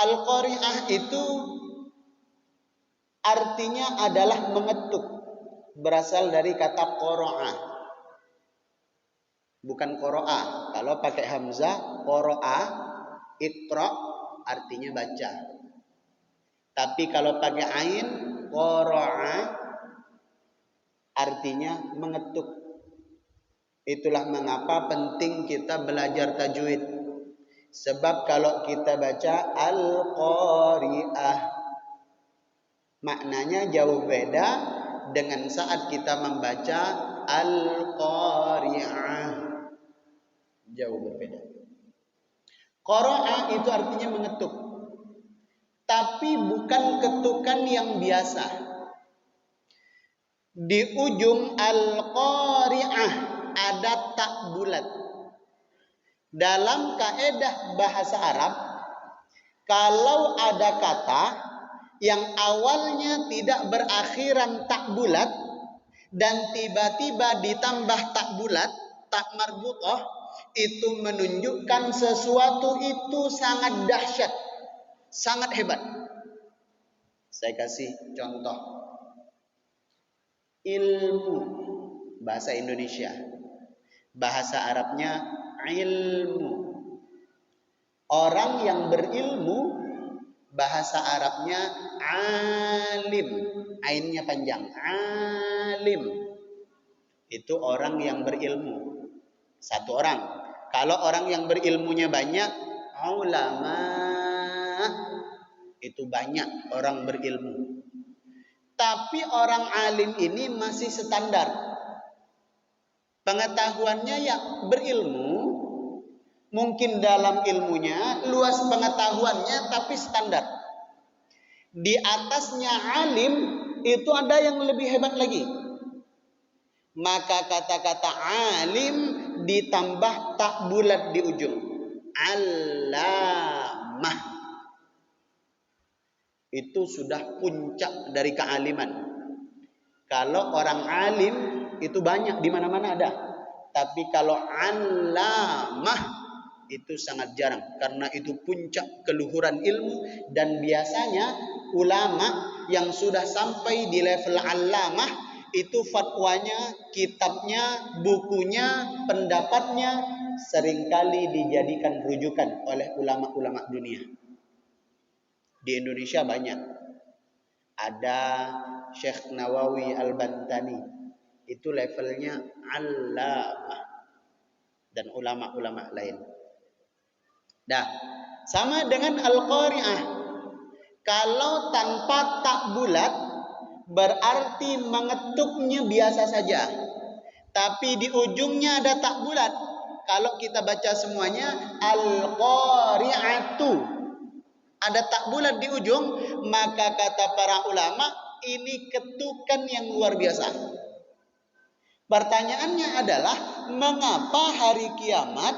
Al-qari'ah itu artinya adalah mengetuk, berasal dari kata qara'a, bukan qara'a. Kalau pakai hamzah qara'a, iqra artinya baca. Tapi kalau pakai ain qara'a artinya mengetuk. Itulah mengapa penting kita belajar tajwid. Sebab kalau kita baca al-qari'ah, maknanya jauh beda dengan saat kita membaca al-qari'ah. Jauh berbeda. Qara'a itu artinya mengetuk. Tapi bukan ketukan yang biasa. Di ujung al-qari'ah ada tak bulat. Dalam kaedah bahasa Arab, kalau ada kata yang awalnya tidak berakhiran tak bulat dan tiba-tiba ditambah tak bulat, tak marbutah, itu menunjukkan sesuatu itu sangat dahsyat, sangat hebat. Saya kasih contoh. Ilmu, bahasa Indonesia. Bahasa Arabnya ilmu. Orang yang berilmu, bahasa Arabnya alim. Ainnya panjang. Alim. Itu orang yang berilmu. Satu orang. Kalau orang yang berilmunya banyak, ulama. Itu banyak orang berilmu. Tapi orang alim ini masih standar. Pengetahuannya ya berilmu, mungkin dalam ilmunya, luas pengetahuannya, tapi standar. Di atasnya alim, itu ada yang lebih hebat lagi. Maka kata-kata alim ditambah tak bulat di ujung. Allamah. Itu sudah puncak dari kealiman. Kalau orang alim itu banyak, di mana-mana ada. Tapi kalau allamah itu sangat jarang, karena itu puncak keluhuran ilmu. Dan biasanya ulama yang sudah sampai di level allamah itu fatwanya, kitabnya, bukunya, pendapatnya seringkali dijadikan rujukan oleh ulama-ulama dunia. Di Indonesia banyak. Ada Syekh Nawawi Al-Bantani, itu levelnya allamah, dan ulama-ulama lain. Dah, sama dengan al-qari'ah. Kalau tanpa tak bulat, berarti mengetuknya biasa saja. Tapi di ujungnya ada tak bulat. Kalau kita baca semuanya al-qari'atu, ada tak bulat di ujung, maka kata para ulama ini ketukan yang luar biasa. Pertanyaannya adalah, mengapa hari kiamat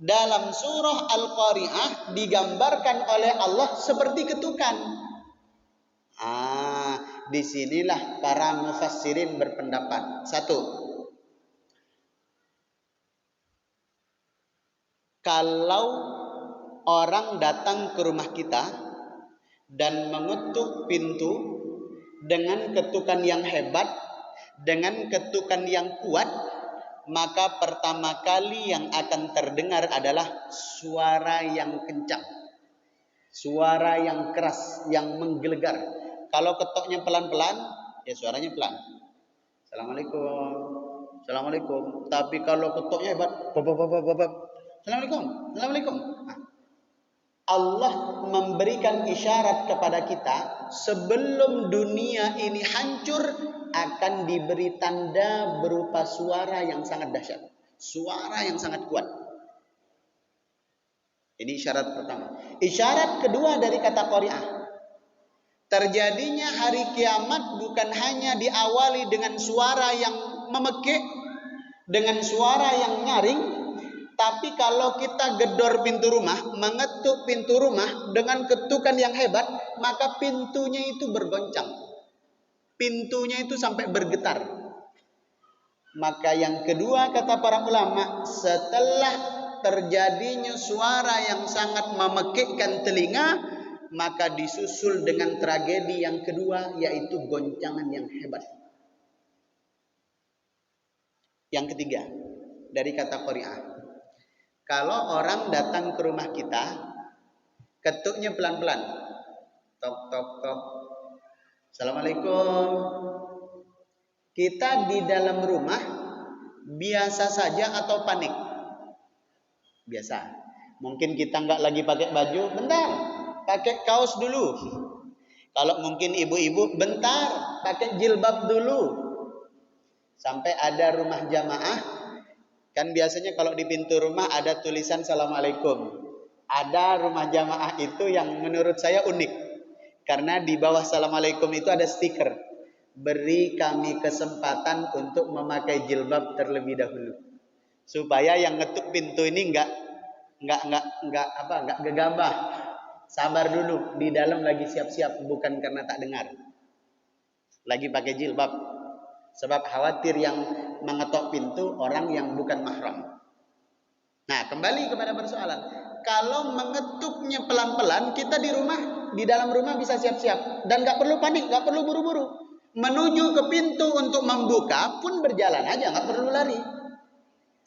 dalam surah Al-Qari'ah digambarkan oleh Allah seperti ketukan? Disinilah para mufassirin berpendapat. Satu, kalau orang datang ke rumah kita dan mengetuk pintu dengan ketukan yang hebat, dengan ketukan yang kuat, maka pertama kali yang akan terdengar adalah suara yang kencang, suara yang keras, yang menggelegar. Kalau ketoknya pelan-pelan, ya suaranya pelan. Assalamualaikum, assalamualaikum. Tapi kalau ketoknya hebat, assalamualaikum, assalamualaikum. Allah memberikan isyarat kepada kita, sebelum dunia ini hancur akan diberi tanda berupa suara yang sangat dahsyat, suara yang sangat kuat. Ini isyarat pertama. Isyarat kedua dari kata qari'ah, terjadinya hari kiamat bukan hanya diawali dengan suara yang memekik, dengan suara yang nyaring, tapi kalau kita gedor pintu rumah, mengetuk pintu rumah dengan ketukan yang hebat, maka pintunya itu bergoncang. Pintunya itu sampai bergetar. Maka yang kedua kata para ulama, setelah terjadinya suara yang sangat memekikkan telinga, maka disusul dengan tragedi yang kedua, yaitu goncangan yang hebat. Yang ketiga, dari kata qari'ah. Kalau orang datang ke rumah kita, ketuknya pelan-pelan. Tok, tok, tok. Assalamualaikum. Kita di dalam rumah biasa saja atau panik? Biasa. Mungkin kita nggak lagi pakai baju, bentar, pakai kaos dulu. Kalau mungkin ibu-ibu, bentar, pakai jilbab dulu. Sampai ada rumah jamaah, kan biasanya kalau di pintu rumah ada tulisan Assalamualaikum. Ada rumah jamaah itu yang menurut saya unik. Karena di bawah Assalamualaikum itu ada stiker. Beri kami kesempatan untuk memakai jilbab terlebih dahulu. Supaya yang ngetuk pintu ini enggak gegabah. Sabar dulu, di dalam lagi siap-siap, bukan karena tak dengar. Lagi pakai jilbab. Sebab khawatir yang mengetok pintu orang yang bukan mahram. Nah, kembali kepada persoalan. Kalau mengetuknya pelan-pelan, kita di dalam rumah bisa siap-siap. Dan gak perlu panik, gak perlu buru-buru. Menuju ke pintu untuk membuka pun berjalan aja, gak perlu lari.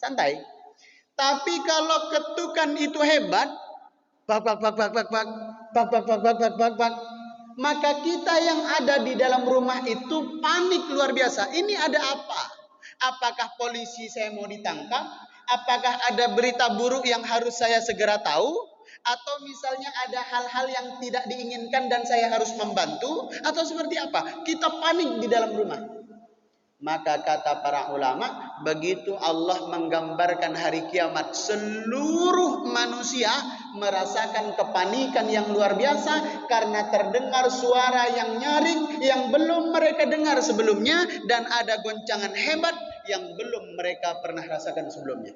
Santai. Tapi kalau ketukan itu hebat, maka kita yang ada di dalam rumah itu panik luar biasa. Ini ada apa? Apakah polisi saya mau ditangkap? Apakah ada berita buruk yang harus saya segera tahu? Atau misalnya ada hal-hal yang tidak diinginkan dan saya harus membantu? Atau seperti apa? Kita panik di dalam rumah. Maka kata para ulama, begitu Allah menggambarkan hari kiamat, seluruh manusia merasakan kepanikan yang luar biasa karena terdengar suara yang nyaring yang belum mereka dengar sebelumnya, dan ada goncangan hebat yang belum mereka pernah rasakan sebelumnya.